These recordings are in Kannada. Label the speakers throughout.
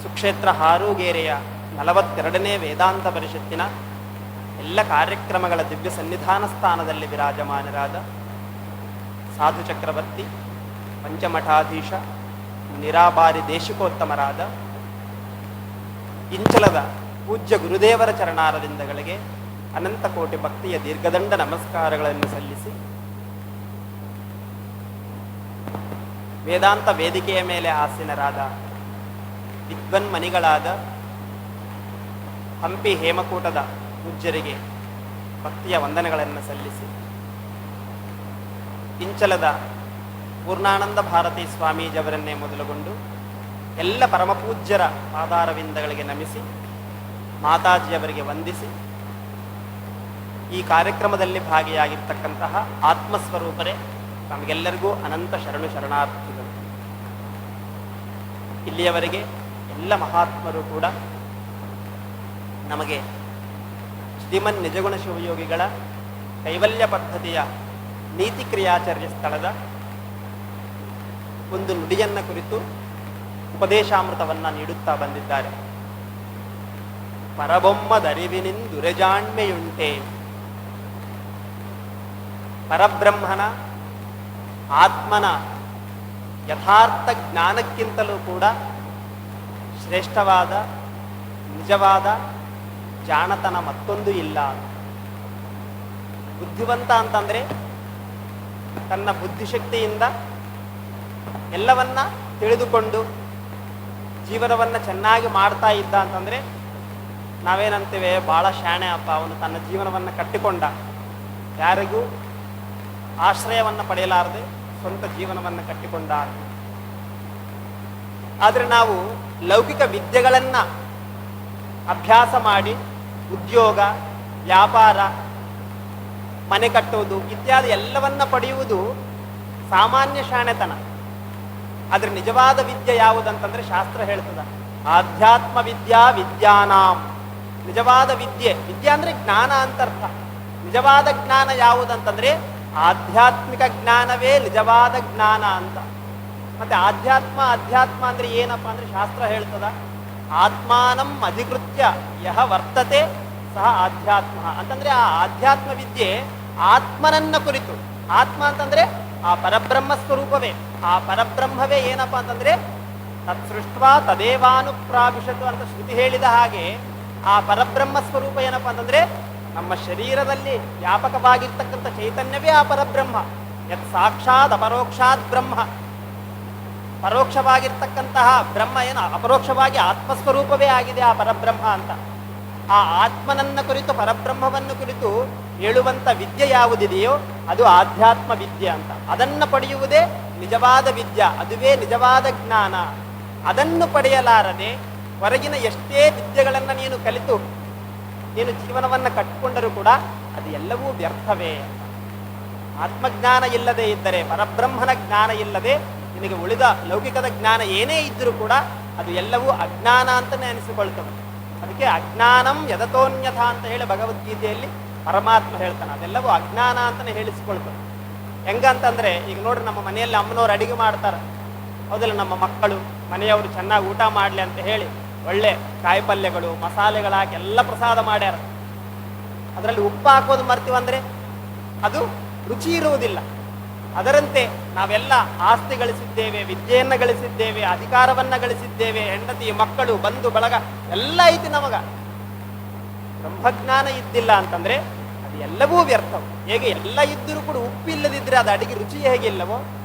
Speaker 1: ಸುಕ್ಷೇತ್ರ ಹಾರೂಗೇರೆಯ 42ನೇ ವೇದಾಂತ ಪರಿಷತ್ತಿನ ಎಲ್ಲ ಕಾರ್ಯಕ್ರಮಗಳ ದಿವ್ಯ ಸನ್ನಿಧಾನ ಸ್ಥಾನದಲ್ಲಿ ವಿರಾಜಮಾನರಾದ ಸಾಧು ಚಕ್ರವರ್ತಿ ಪಂಚಮಠಾಧೀಶ ನಿರಾಬಾರಿ ದೇಶಿಕೋತ್ತಮರಾದ ಇಂಚಲದ ಪೂಜ್ಯ ಗುರುದೇವರ ಚರಣಾರವಿಂದಗಳಿಗೆ ಅನಂತ ಕೋಟಿ ಭಕ್ತಿಯ ದೀರ್ಘದಂಡ ನಮಸ್ಕಾರಗಳನ್ನು ಸಲ್ಲಿಸಿ, ವೇದಾಂತ ವೇದಿಕೆಯ ಮೇಲೆ ಆಸೀನರಾದ ವಿದ್ವನ್ಮಣಿಗಳಾದ ಹಂಪಿ ಹೇಮಕೂಟದ ಪೂಜ್ಯರಿಗೆ ಭಕ್ತಿಯ ವಂದನೆಗಳನ್ನು ಸಲ್ಲಿಸಿ, ಇಂಚಲದ ಪೂರ್ಣಾನಂದ ಭಾರತೀ ಸ್ವಾಮೀಜಿಯವರನ್ನೇ ಮೊದಲುಗೊಂಡು ಎಲ್ಲ ಪರಮಪೂಜ್ಯರ ಪಾದಾರವಿಂದಗಳಿಗೆ ನಮಿಸಿ, ಮಾತಾಜಿಯವರಿಗೆ ವಂದಿಸಿ, ಈ ಕಾರ್ಯಕ್ರಮದಲ್ಲಿ ಭಾಗಿಯಾಗಿರ್ತಕ್ಕಂತಹ ಆತ್ಮಸ್ವರೂಪರೇ ನಮಗೆಲ್ಲರಿಗೂ ಅನಂತ ಶರಣಾರ್ಥಿಗಳು. ಇಲ್ಲಿಯವರೆಗೆ ಎಲ್ಲ ಮಹಾತ್ಮರು ಕೂಡ ನಮಗೆ ಶ್ರೀಮನ್ ನಿಜಗುಣ ಶಿವಯೋಗಿಗಳ ಕೈವಲ್ಯ ಪದ್ಧತಿಯ ನೀತಿ ಕ್ರಿಯಾಚರ್ಯ ಸ್ಥಳದ ಒಂದು ನುಡಿಯನ್ನ ಕುರಿತು ಉಪದೇಶಾಮೃತವನ್ನು ನೀಡುತ್ತಾ ಬಂದಿದ್ದಾರೆ. ಪರಬೊಮ್ಮದರಿವಿನಿಂದುರೆಜಾಣ್ಮೆಯುಂಟೆ, ಪರಬ್ರಹ್ಮನ ಆತ್ಮನ ಯಥಾರ್ಥ ಜ್ಞಾನಕ್ಕಿಂತಲೂ ಕೂಡ ಶ್ರೇಷ್ಠವಾದ ನಿಜವಾದ ಜಾಣತನ ಮತ್ತೊಂದು ಇಲ್ಲ. ಬುದ್ಧಿವಂತ ಅಂತಂದರೆ ತನ್ನ ಬುದ್ಧಿಶಕ್ತಿಯಿಂದ ಎಲ್ಲವನ್ನ ತಿಳಿದುಕೊಂಡು ಜೀವನವನ್ನು ಚೆನ್ನಾಗಿ ಮಾಡ್ತಾ ಇದ್ದ ಅಂತಂದರೆ ನಾವೇನಂತೇವೆ, ಭಾಳ ಶಾಣೆ ಅಪ್ಪ, ಅವನು ತನ್ನ ಜೀವನವನ್ನು ಕಟ್ಟಿಕೊಂಡ, ಯಾರಿಗೂ ಆಶ್ರಯವನ್ನು ಪಡೆಯಲಾರದೆ ಸ್ವಂತ ಜೀವನವನ್ನು ಕಟ್ಟಿಕೊಂಡ. ಆದರೆ ನಾವು ಲೌಕಿಕ ವಿದ್ಯೆಗಳನ್ನು ಅಭ್ಯಾಸ ಮಾಡಿ ಉದ್ಯೋಗ, ವ್ಯಾಪಾರ, ಮನೆ ಕಟ್ಟುವುದು ಇತ್ಯಾದಿ ಎಲ್ಲವನ್ನ ಪಡೆಯುವುದು ಸಾಮಾನ್ಯ ಶಾಣೆತನ. ಆದರೆ ನಿಜವಾದ ವಿದ್ಯೆ ಯಾವುದಂತಂದ್ರೆ ಶಾಸ್ತ್ರ ಹೇಳ್ತದ, ಆಧ್ಯಾತ್ಮ ವಿದ್ಯಾ ವಿದ್ಯಾನಾಂ. ನಿಜವಾದ ವಿದ್ಯೆ, ವಿದ್ಯೆ ಅಂದ್ರೆ ಜ್ಞಾನ ಅಂತರ್ಥ. ನಿಜವಾದ ಜ್ಞಾನ ಯಾವುದಂತಂದ್ರೆ ಆಧ್ಯಾತ್ಮಿಕ ಜ್ಞಾನವೇ ನಿಜವಾದ ಜ್ಞಾನ ಅಂತ. ಮತ್ತೆ ಅಧ್ಯಾತ್ಮ ಅಂದ್ರೆ ಏನಪ್ಪ ಅಂದ್ರೆ ಶಾಸ್ತ್ರ ಹೇಳ್ತದ, ಆತ್ಮಾನಂ ಅಧಿಕೃತ್ಯ ಯಹ ವರ್ತತೆ ಸಹ ಆಧ್ಯಾತ್ಮ ಅಂತಂದ್ರೆ ಆ ಆಧ್ಯಾತ್ಮ ವಿದ್ಯೆ ಆತ್ಮನನ್ನ ಕುರಿತು. ಆತ್ಮ ಅಂತಂದ್ರೆ ಆ ಪರಬ್ರಹ್ಮ ಸ್ವರೂಪವೇ. ಆ ಪರಬ್ರಹ್ಮವೇ ಏನಪ್ಪಾ ಅಂತಂದ್ರೆ ತತ್ಸೃಷ್ಟ್ವಾ ತದೇವಾನುಪ್ರಾವಿಶತು ಅಂತ ಶ್ರುತಿ ಹೇಳಿದ ಹಾಗೆ ಆ ಪರಬ್ರಹ್ಮ ಸ್ವರೂಪ ಏನಪ್ಪಾ ಅಂತಂದ್ರೆ ನಮ್ಮ ಶರೀರದಲ್ಲಿ ವ್ಯಾಪಕವಾಗಿರ್ತಕ್ಕಂಥ ಚೈತನ್ಯವೇ ಆ ಪರಬ್ರಹ್ಮ. ಯತ್ ಸಾಕ್ಷಾತ್ ಅಪರೋಕ್ಷಾತ್ ಬ್ರಹ್ಮ. ಪರೋಕ್ಷವಾಗಿರ್ತಕ್ಕಂತಹ ಬ್ರಹ್ಮ ಏನು ಅಪರೋಕ್ಷವಾಗಿ ಆತ್ಮಸ್ವರೂಪವೇ ಆಗಿದೆ ಆ ಪರಬ್ರಹ್ಮ ಅಂತ. ಆ ಆತ್ಮನನ್ನ ಕುರಿತು, ಪರಬ್ರಹ್ಮವನ್ನು ಕುರಿತು ಹೇಳುವಂಥ ವಿದ್ಯೆ ಯಾವುದಿದೆಯೋ ಅದು ಆಧ್ಯಾತ್ಮ ವಿದ್ಯೆ ಅಂತ. ಅದನ್ನು ಪಡೆಯುವುದೇ ನಿಜವಾದ ವಿದ್ಯೆ, ಅದುವೇ ನಿಜವಾದ ಜ್ಞಾನ. ಅದನ್ನು ಪಡೆಯಲಾರದೆ ಹೊರಗಿನ ಎಷ್ಟೇ ವಿದ್ಯೆಗಳನ್ನು ನೀನು ಕಲಿತು ನೀನು ಜೀವನವನ್ನು ಕಟ್ಟಿಕೊಂಡರೂ ಕೂಡ ಅದು ಎಲ್ಲವೂ ವ್ಯರ್ಥವೇ. ಆತ್ಮಜ್ಞಾನ ಇಲ್ಲದೆ ಇದ್ದರೆ, ಪರಬ್ರಹ್ಮನ ಜ್ಞಾನ ಇಲ್ಲದೆ ನಿನಗೆ ಉಳಿದ ಲೌಕಿಕದ ಜ್ಞಾನ ಏನೇ ಇದ್ದರೂ ಕೂಡ ಅದು ಎಲ್ಲವೂ ಅಜ್ಞಾನ ಅಂತಲೇ ಅನಿಸಿಕೊಳ್ತವೆ. ಅದಕ್ಕೆ ಅಜ್ಞಾನಂ ಯದತೋನ್ಯಥ ಅಂತ ಹೇಳಿ ಭಗವದ್ಗೀತೆಯಲ್ಲಿ ಪರಮಾತ್ಮ ಹೇಳ್ತಾನೆ, ಅದೆಲ್ಲವೂ ಅಜ್ಞಾನ ಅಂತಲೇ ಹೇಳಿಸ್ಕೊಳ್ತವೆ. ಹೆಂಗಂತಂದ್ರೆ ಈಗ ನೋಡ್ರಿ, ನಮ್ಮ ಮನೆಯಲ್ಲಿ ಅಮ್ಮನವ್ರು ಅಡಿಗೆ ಮಾಡ್ತಾರೆ, ಹೌದಲ್ಲ, ನಮ್ಮ ಮಕ್ಕಳು ಮನೆಯವರು ಚೆನ್ನಾಗಿ ಊಟ ಮಾಡಲಿ ಅಂತ ಹೇಳಿ ಒಳ್ಳೆ ಕಾಯಿ ಪಲ್ಯಗಳು ಮಸಾಲೆಗಳಾಕಿ ಎಲ್ಲ ಪ್ರಸಾದ ಮಾಡ್ಯಾರ. ಅದರಲ್ಲಿ ಉಪ್ಪು ಹಾಕೋದು ಮರ್ತೀವಂದ್ರೆ ಅದು ರುಚಿ ಇರುವುದಿಲ್ಲ. ಅದರಂತೆ ನಾವೆಲ್ಲ ಆಸ್ತಿ ಗಳಿಸಿದ್ದೇವೆ, ವಿದ್ಯೆಯನ್ನು ಗಳಿಸಿದ್ದೇವೆ, ಅಧಿಕಾರವನ್ನ ಗಳಿಸಿದ್ದೇವೆ, ಹೆಂಡತಿ ಮಕ್ಕಳು ಬಂಧು ಬಳಗ ಎಲ್ಲ ಐತಿ ನಮಗ. ಬ್ರಹ್ಮಜ್ಞಾನ ಇದ್ದಿಲ್ಲ ಅಂತಂದ್ರೆ ಅದು ಎಲ್ಲವೂ ವ್ಯರ್ಥವು. ಹೇಗೆ ಎಲ್ಲ ಇದ್ದರೂ ಕೂಡ ಉಪ್ಪಿಲ್ಲದಿದ್ರೆ ಅದು ಅಡಿಗೆ ರುಚಿ ಹೇಗಿಲ್ಲವೋ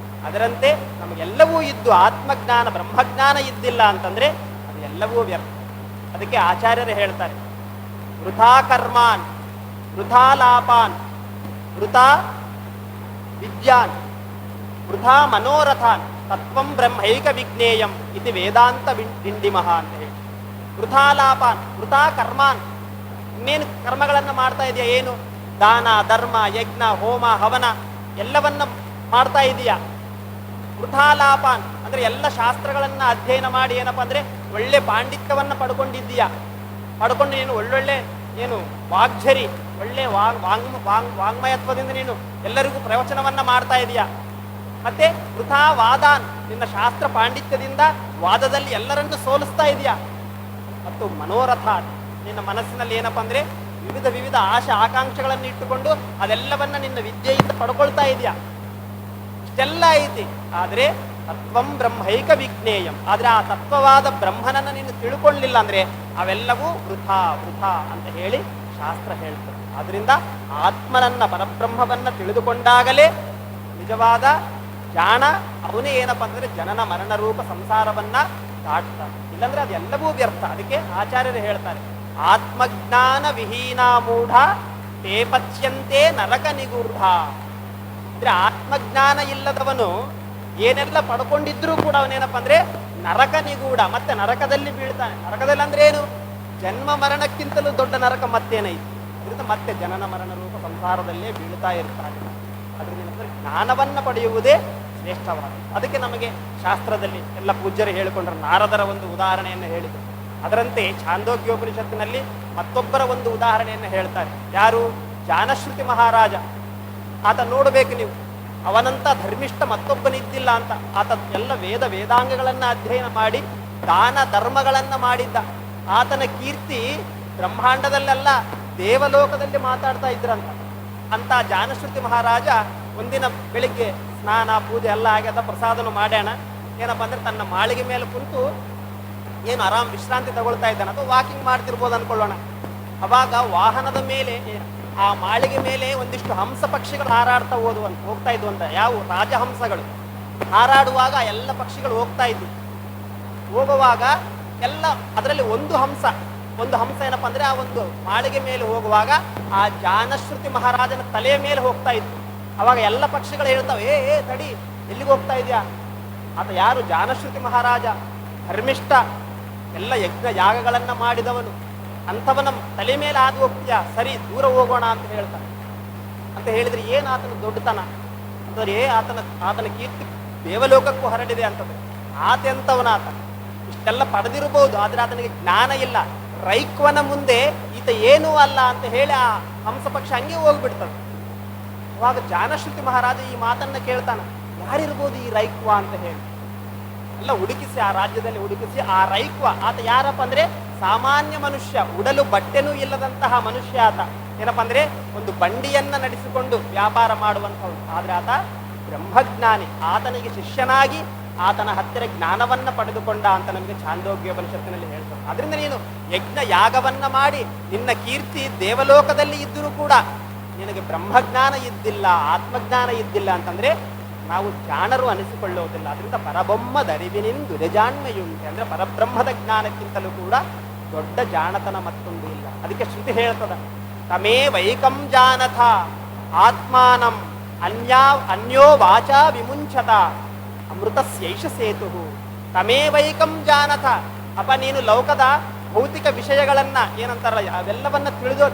Speaker 1: ಅದರಂತೆ ನಮಗೆಲ್ಲವೂ ಇದ್ದು ಆತ್ಮಜ್ಞಾನ ಬ್ರಹ್ಮಜ್ಞಾನ ಇದ್ದಿಲ್ಲ ಅಂತಂದ್ರೆ ಅದು ಎಲ್ಲವೂ ವ್ಯರ್ಥ. ಅದಕ್ಕೆ ಆಚಾರ್ಯರು ಹೇಳ್ತಾರೆ, ವೃಥಾ ಕರ್ಮಾನ್ ವೃಥಾ ಲಾಪಾನ್ ವೃಥಾ ವಿದ್ಯಾನ್ ವೃಥಾ ಮನೋರಥಾನ್ ತತ್ವಂ ಬ್ರಹ್ಮೈಕ ವಿಜ್ಞೇಯಂ ಇತಿ ವೇದಾಂತ ಡಿಂಡಿಮಃ ಅಂತ ಹೇಳಿ. ವೃಥಾ ಲಾಪಾನ್ ವೃಥಾ ಕರ್ಮಾನ್, ಇನ್ನೇನು ಕರ್ಮಗಳನ್ನು ಮಾಡ್ತಾ ಇದೆಯಾ, ಏನು ದಾನ ಧರ್ಮ ಯಜ್ಞ ಹೋಮ ಹವನ ಎಲ್ಲವನ್ನ ಮಾಡ್ತಾ ಇದೆಯಾ. ವೃಥಾ ಲಾಪಾನ್ ಅಂದ್ರೆ ಎಲ್ಲ ಶಾಸ್ತ್ರಗಳನ್ನ ಅಧ್ಯಯನ ಮಾಡಿ ಏನಪ್ಪಾ ಅಂದ್ರೆ ಒಳ್ಳೆ ಪಾಂಡಿತ್ಯವನ್ನ ಪಡ್ಕೊಂಡಿದ್ದೀಯಾ, ಪಡ್ಕೊಂಡು ನೀನು ಒಳ್ಳೊಳ್ಳೆ ಏನು ವಾಗ್ಝರಿ ಒಳ್ಳೆ ವಾಂಗ್ಮಯತ್ವದಿಂದ ನೀನು ಎಲ್ಲರಿಗೂ ಪ್ರವಚನವನ್ನ ಮಾಡ್ತಾ ಇದೀಯಾ. ಮತ್ತೆ ವೃಥಾ ವಾದಾನ್ ನಿನ್ನ ಶಾಸ್ತ್ರ ಪಾಂಡಿತ್ಯದಿಂದ ವಾದದಲ್ಲಿ ಎಲ್ಲರನ್ನು ಸೋಲಿಸ್ತಾ ಇದೆಯಾ. ಮತ್ತು ಮನೋರಥ, ನಿನ್ನ ಮನಸ್ಸಿನಲ್ಲಿ ಏನಪ್ಪ ಅಂದ್ರೆ ವಿವಿಧ ವಿವಿಧ ಆಶೆ ಆಕಾಂಕ್ಷೆಗಳನ್ನು ಇಟ್ಟುಕೊಂಡು ಅದೆಲ್ಲವನ್ನ ನಿನ್ನ ವಿದ್ಯೆಯಿಂದ ಪಡ್ಕೊಳ್ತಾ ಇದೆಯಾ. ಇಷ್ಟೆಲ್ಲ ಐತಿ, ಆದ್ರೆ ತತ್ವಂ ಬ್ರಹ್ಮೈಕ ವಿಜ್ಞೇಯಂ, ಆದ್ರೆ ಆ ತತ್ವವಾದ ಬ್ರಹ್ಮನನ್ನ ನೀನು ತಿಳ್ಕೊಳ್ಳಿಲ್ಲ ಅಂದ್ರೆ ಅವೆಲ್ಲವೂ ವೃಥಾ ವೃಥಾ ಅಂತ ಹೇಳಿ ಶಾಸ್ತ್ರ ಹೇಳ್ತದೆ. ಆದ್ರಿಂದ ಆತ್ಮನನ್ನ ಪರಬ್ರಹ್ಮವನ್ನ ತಿಳಿದುಕೊಂಡಾಗಲೇ ನಿಜವಾದ ಜಾಣ ಅವನೇ ಏನಪ್ಪ ಅಂದ್ರೆ ಜನನ ಮರಣ ರೂಪ ಸಂಸಾರವನ್ನ ದಾಟ್ತಾನೆ. ಇಲ್ಲಾಂದ್ರೆ ಅದೆಲ್ಲವೂ ವ್ಯರ್ಥ. ಅದಕ್ಕೆ ಆಚಾರ್ಯರು ಹೇಳ್ತಾರೆ, ಆತ್ಮಜ್ಞಾನ ವಿಹೀನ ಮೂಢ ತೇ ಪಚ್ಯಂತೆ ನರಕ ನಿಗೂಢ. ಅಂದ್ರೆ ಆತ್ಮಜ್ಞಾನ ಇಲ್ಲದವನು ಏನೆಲ್ಲ ಪಡ್ಕೊಂಡಿದ್ರು ಕೂಡ ಅವನೇನಪ್ಪ ಅಂದ್ರೆ ನರಕ ನಿಗೂಢ, ಮತ್ತೆ ನರಕದಲ್ಲಿ ಬೀಳ್ತಾನೆ. ನರಕದಲ್ಲಿ ಅಂದ್ರೆ ಏನು? ಜನ್ಮ ಮರಣಕ್ಕಿಂತಲೂ ದೊಡ್ಡ ನರಕ ಮತ್ತೇನೈತಿ. ಅದರಿಂದ ಮತ್ತೆ ಜನನ ಮರಣ ರೂಪ ಸಂಸಾರದಲ್ಲೇ ಬೀಳ್ತಾ ಇರ್ತಾನೆ. ಅದರಿಂದ ಜ್ಞಾನವನ್ನ ಪಡೆಯುವುದೇ ಶ್ರೇಷ್ಠವಾದ. ಅದಕ್ಕೆ ನಮಗೆ ಶಾಸ್ತ್ರದಲ್ಲಿ ಎಲ್ಲ ಪೂಜ್ಯರು ಹೇಳಿಕೊಂಡ್ರು. ನಾರದರ ಒಂದು ಉದಾಹರಣೆಯನ್ನು ಹೇಳಿದರು. ಅದರಂತೆ ಛಾಂದೋಗ್ಯೋಪನಿಷತ್ತಿನಲ್ಲಿ ಮತ್ತೊಬ್ಬರ ಒಂದು ಉದಾಹರಣೆಯನ್ನು ಹೇಳ್ತಾರೆ. ಯಾರು? ಜಾನಶ್ರುತಿ ಮಹಾರಾಜ. ಆತ ನೋಡಬೇಕು ನೀವು, ಅವನಂತ ಧರ್ಮಿಷ್ಠ ಮತ್ತೊಬ್ಬನಿದ್ದಿಲ್ಲ ಅಂತ. ಆತ ಎಲ್ಲ ವೇದಾಂಗಗಳನ್ನ ಅಧ್ಯಯನ ಮಾಡಿ ದಾನ ಧರ್ಮಗಳನ್ನ ಮಾಡಿದ್ದ. ಆತನ ಕೀರ್ತಿ ಬ್ರಹ್ಮಾಂಡದಲ್ಲೆಲ್ಲ ದೇವಲೋಕದಲ್ಲಿ ಮಾತಾಡ್ತಾ ಇದ್ರಂತ. ಅಂತ ಜಾನಶ್ರುತಿ ಮಹಾರಾಜ ಒಂದಿನ ಬೆಳಿಗ್ಗೆ ಸ್ನಾನ ಪೂಜೆ ಎಲ್ಲ ಆಗ್ಯದ, ಪ್ರಸಾದನು ಮಾಡ್ಯಾಣ. ಏನಪ್ಪ ಅಂದ್ರೆ ತನ್ನ ಮಾಳಿಗೆ ಮೇಲೆ ಕುಂತು ಏನು ಆರಾಮ್ ವಿಶ್ರಾಂತಿ ತಗೊಳ್ತಾ ಇದ್ದಾನೆ, ಅಥವಾ ವಾಕಿಂಗ್ ಮಾಡ್ತಿರ್ಬೋದು ಅನ್ಕೊಳ್ಳೋಣ. ಅವಾಗ ವಾಹನದ ಮೇಲೆ, ಆ ಮಾಳಿಗೆ ಮೇಲೆ ಒಂದಿಷ್ಟು ಹಂಸ ಪಕ್ಷಿಗಳು ಹಾರಾಡ್ತಾ ಹೋಗ್ತಾ ಇದ್ವು ಅಂತ. ಯಾವ? ರಾಜಹಂಸಗಳು ಹಾರಾಡುವಾಗ ಎಲ್ಲ ಪಕ್ಷಿಗಳು ಹೋಗ್ತಾ ಇದ್ವು. ಹೋಗುವಾಗ ಎಲ್ಲ ಅದರಲ್ಲಿ ಒಂದು ಹಂಸ ಏನಪ್ಪ ಅಂದ್ರೆ ಆ ಒಂದು ಮಾಳಿಗೆ ಮೇಲೆ ಹೋಗುವಾಗ ಆ ಜಾನಶ್ರುತಿ ಮಹಾರಾಜನ ತಲೆಯ ಮೇಲೆ ಹೋಗ್ತಾ ಇತ್ತು. ಅವಾಗ ಎಲ್ಲ ಪಕ್ಷಿಗಳು ಹೇಳ್ತಾವೆ, ಏ ತಡಿ, ಎಲ್ಲಿಗೆ ಹೋಗ್ತಾ ಇದೆಯಾ? ಆತ ಯಾರು? ಜಾನಶ್ರುತಿ ಮಹಾರಾಜ, ಧರ್ಮಿಷ್ಠ, ಎಲ್ಲ ಯಜ್ಞ ಯಾಗಗಳನ್ನ ಮಾಡಿದವನು. ಅಂಥವನ ತಲೆ ಮೇಲೆ ಆದು ಹೋಗ್ತೀಯಾ? ಸರಿ, ದೂರ ಹೋಗೋಣ ಅಂತ ಹೇಳ್ತಾನೆ. ಅಂತ ಹೇಳಿದ್ರೆ ಏನು ಆತನ ದೊಡ್ಡತನ ಅಂದರೆ, ಆತನ ಕೀರ್ತಿ ದೇವಲೋಕಕ್ಕೂ ಹರಡಿದೆ ಅಂತಂದ್ರೆ ಆತ ಎಂಥವನಾತ. ಇಷ್ಟೆಲ್ಲ ಪಡೆದಿರಬಹುದು, ಆದ್ರೆ ಆತನಿಗೆ ಜ್ಞಾನ ಇಲ್ಲ. ರೈಕ್ವನ ಮುಂದೆ ಈತ ಏನೂ ಅಲ್ಲ ಅಂತ ಹೇಳಿ ಆ ಹಂಸ ಪಕ್ಷ ಹಂಗೆ ಹೋಗ್ಬಿಡ್ತದೆ. ಅವಾಗ ಜಾನಶ್ರುತಿ ಮಹಾರಾಜ ಈ ಮಾತನ್ನ ಕೇಳ್ತಾನ, ಯಾರಿರ್ಬೋದು ಈ ರೈಕ್ವ ಅಂತ ಹೇಳಿ ಎಲ್ಲ ಹುಡುಕಿಸಿ, ಆ ರಾಜ್ಯದಲ್ಲಿ ಹುಡುಕಿಸಿ ಆ ರೈಕ್ವ ಆತ ಯಾರಪ್ಪ ಅಂದ್ರೆ ಸಾಮಾನ್ಯ ಮನುಷ್ಯ, ಉಡಲು ಬಟ್ಟೆನೂ ಇಲ್ಲದಂತಹ ಮನುಷ್ಯ ಆತ. ಏನಪ್ಪ ಅಂದ್ರೆ ಒಂದು ಬಂಡಿಯನ್ನ ನಡೆಸಿಕೊಂಡು ವ್ಯಾಪಾರ ಮಾಡುವಂಥವ್ರು. ಆದ್ರೆ ಆತ ಬ್ರಹ್ಮಜ್ಞಾನಿ. ಆತನಿಗೆ ಶಿಷ್ಯನಾಗಿ ಆತನ ಹತ್ತಿರ ಜ್ಞಾನವನ್ನ ಪಡೆದುಕೊಂಡ ಅಂತ ನಮಗೆ ಛಾಂದೋಗ್ಯೋಪನಿಷತ್ತಿನಲ್ಲಿ ಹೇಳ್ತಾರೆ. ಅದರಿಂದ ನೀನು ಯಜ್ಞ ಯಾಗವನ್ನ ಮಾಡಿ ನಿನ್ನ ಕೀರ್ತಿ ದೇವಲೋಕದಲ್ಲಿ ಇದ್ದರೂ ಕೂಡ ನಿನಗೆ ಬ್ರಹ್ಮಜ್ಞಾನ ಇದ್ದಿಲ್ಲ, ಆತ್ಮಜ್ಞಾನ ಇದ್ದಿಲ್ಲ ಅಂತಂದ್ರೆ ನಾವು ಜಾಣರು ಅನಿಸಿಕೊಳ್ಳುವುದಿಲ್ಲ. ಅದರಿಂದ ಪರಬೊಮ್ಮ ದರಿವಿನಿಂದು ಜಾಣ್ಮೆಯುಂಟೆ ಅಂದ್ರೆ ಪರಬ್ರಹ್ಮದ ಜ್ಞಾನಕ್ಕಿಂತಲೂ ಕೂಡ ದೊಡ್ಡ ಜಾಣತನ ಮತ್ತೊಂದು ಇಲ್ಲ. ಅದಕ್ಕೆ ಶ್ರುತಿ ಹೇಳ್ತದ, ತಮೇ ವೈಕಂ ಜಾನಥ ಆತ್ಮಾನಂ ಅನ್ಯೋ ವಾಚಾ ವಿಮುಂಚತ ಅಮೃತಸ್ಯೈಷ ಸೇತು. ತಮೇ ವೈಕಂ ಜಾನಥ, ಅಪ್ಪ ನೀನು ಲೋಕದ ಭೌತಿಕ ವಿಷಯಗಳನ್ನ ಏನಂತಾರಲ್ಲ ಅವೆಲ್ಲವನ್ನ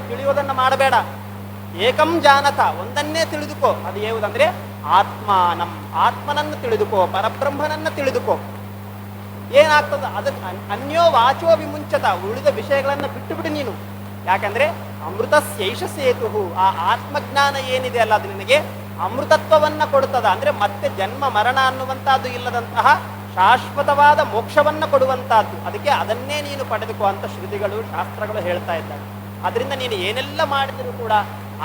Speaker 1: ತಿಳಿಯೋದನ್ನ ಮಾಡಬೇಡ. ಏಕಂ ಜಾನಥ, ಒಂದನ್ನೇ ತಿಳಿದುಕೋ. ಅದು ಯಾವುದಂದ್ರೆ ಆತ್ಮಾನಂ, ಆತ್ಮನನ್ನು ತಿಳಿದುಕೋ, ಪರಬ್ರಹ್ಮನನ್ನ ತಿಳಿದುಕೋ. ಏನಾಗ್ತದ? ಅದಕ್ಕೆ ಅನ್ಯೋ ವಾಚೋ ವಿಮುಂಚತ, ಉಳಿದ ವಿಷಯಗಳನ್ನ ಬಿಟ್ಟು ಬಿಡು ನೀನು. ಯಾಕಂದ್ರೆ ಅಮೃತಸ್ಯೈಷ ಸೇತು, ಆ ಆತ್ಮಜ್ಞಾನ ಏನಿದೆ ಅಲ್ಲ ಅದು ನಿನಗೆ ಅಮೃತತ್ವವನ್ನ ಕೊಡುತ್ತದ. ಅಂದ್ರೆ ಮತ್ತೆ ಜನ್ಮ ಮರಣ ಅನ್ನುವಂತಹದ್ದು ಇಲ್ಲದಂತಹ ಶಾಶ್ವತವಾದ ಮೋಕ್ಷವನ್ನ ಕೊಡುವಂತಹದ್ದು. ಅದಕ್ಕೆ ಅದನ್ನೇ ನೀನು ಪಡೆದುಕೋ ಅಂತ ಶ್ರುತಿಗಳು ಶಾಸ್ತ್ರಗಳು ಹೇಳ್ತಾ ಇದ್ದಾರೆ. ಅದರಿಂದ ನೀನು ಏನೆಲ್ಲ ಮಾಡಿದರೂ ಕೂಡ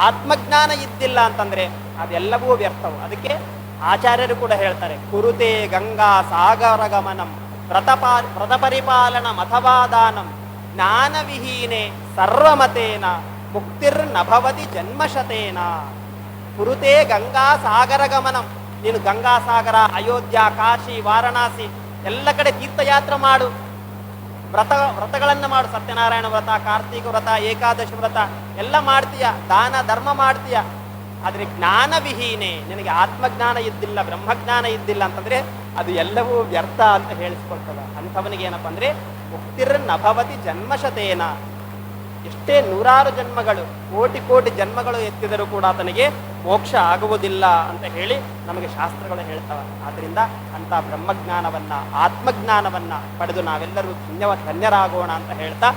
Speaker 1: ಆತ್ಮಜ್ಞಾನ ಇದ್ದಿಲ್ಲ ಅಂತಂದ್ರೆ ಅದೆಲ್ಲವೂ ವ್ಯರ್ಥವು. ಅದಕ್ಕೆ ಆಚಾರ್ಯರು ಕೂಡ ಹೇಳ್ತಾರೆ, ಕುರುತೆ ಗಂಗಾ ಸಾಗರ ಗಮನಂ ವ್ರತ ಪರಿಪಾಲನ ಮಥವಾದಾನಂ ಜ್ಞಾನವಿಹೀನೆ ಸರ್ವಮತೇನ ಮುಕ್ತಿರ್ನಭವತಿ ಜನ್ಮಶತೇನ. ಕುರುತೆ ಗಂಗಾ ಸಾಗರ ಗಮನಂ, ನೀನು ಗಂಗಾ ಸಾಗರ, ಅಯೋಧ್ಯ, ಕಾಶಿ, ವಾರಣಾಸಿ ಎಲ್ಲ ಕಡೆ ತೀರ್ಥಯಾತ್ರೆ ಮಾಡು, ವ್ರತಗಳನ್ನ ಮಾಡು. ಸತ್ಯನಾರಾಯಣ ವ್ರತ, ಕಾರ್ತೀಕ ವ್ರತ, ಏಕಾದಶಿ ವ್ರತ ಎಲ್ಲ ಮಾಡ್ತೀಯ, ದಾನ ಧರ್ಮ ಮಾಡ್ತೀಯ. ಆದ್ರೆ ಜ್ಞಾನವಿಹೀನೆ, ನಿನಗೆ ಆತ್ಮಜ್ಞಾನ ಇದ್ದಿಲ್ಲ, ಬ್ರಹ್ಮಜ್ಞಾನ ಇದ್ದಿಲ್ಲ ಅಂತಂದ್ರೆ ಅದು ಎಲ್ಲವೂ ವ್ಯರ್ಥ ಅಂತ ಹೇಳಿಸ್ಕೊಳ್ತದ. ಅಂಥವನಿಗೆ ಏನಪ್ಪ ಅಂದ್ರೆ ಮುಕ್ತಿರ್ನಭವತಿ ಜನ್ಮಶತೇನ, ಎಷ್ಟೇ ನೂರಾರು ಜನ್ಮಗಳು, ಕೋಟಿ ಕೋಟಿ ಜನ್ಮಗಳು ಎತ್ತಿದರೂ ಕೂಡ ಆತನಿಗೆ ಮೋಕ್ಷ ಆಗುವುದಿಲ್ಲ ಅಂತ ಹೇಳಿ ನಮಗೆ ಶಾಸ್ತ್ರಗಳು ಹೇಳ್ತವೆ. ಆದ್ರಿಂದ ಅಂತ ಬ್ರಹ್ಮಜ್ಞಾನವನ್ನ, ಆತ್ಮಜ್ಞಾನವನ್ನ ಪಡೆದು ನಾವೆಲ್ಲರೂ ಧನ್ಯರಾಗೋಣ ಅಂತ ಹೇಳ್ತಾ,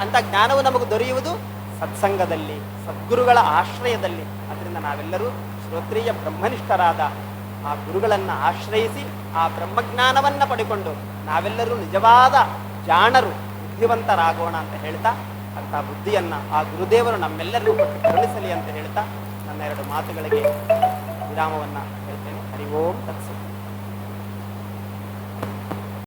Speaker 1: ಅಂತ ಜ್ಞಾನವು ನಮಗೆ ದೊರೆಯುವುದು ಸತ್ಸಂಗದಲ್ಲಿ, ಸದ್ಗುರುಗಳ ಆಶ್ರಯದಲ್ಲಿ. ಅದರಿಂದ ನಾವೆಲ್ಲರೂ ಶ್ರೋತ್ರಿಯ ಬ್ರಹ್ಮನಿಷ್ಠರಾದ ಆ ಗುರುಗಳನ್ನು ಆಶ್ರಯಿಸಿ ಆ ಬ್ರಹ್ಮಜ್ಞಾನವನ್ನು ಪಡೆಕೊಂಡು ನಾವೆಲ್ಲರೂ ನಿಜವಾದ ಜಾಣರು, ಬುದ್ಧಿವಂತರಾಗೋಣ ಅಂತ ಹೇಳ್ತಾ, ಅಂಥ ಬುದ್ಧಿಯನ್ನು ಆ ಗುರುದೇವರು ನಮ್ಮೆಲ್ಲರಿಗೂ ಕೊಟ್ಟು ಕರುಣಿಸಲಿ ಅಂತ ಹೇಳ್ತಾ ನನ್ನ ಎರಡು ಮಾತುಗಳಿಗೆ ವಿರಾಮವನ್ನು ಹೇಳ್ತೇನೆ. ಹರಿ ಓಂ ತತ್ಸತ್.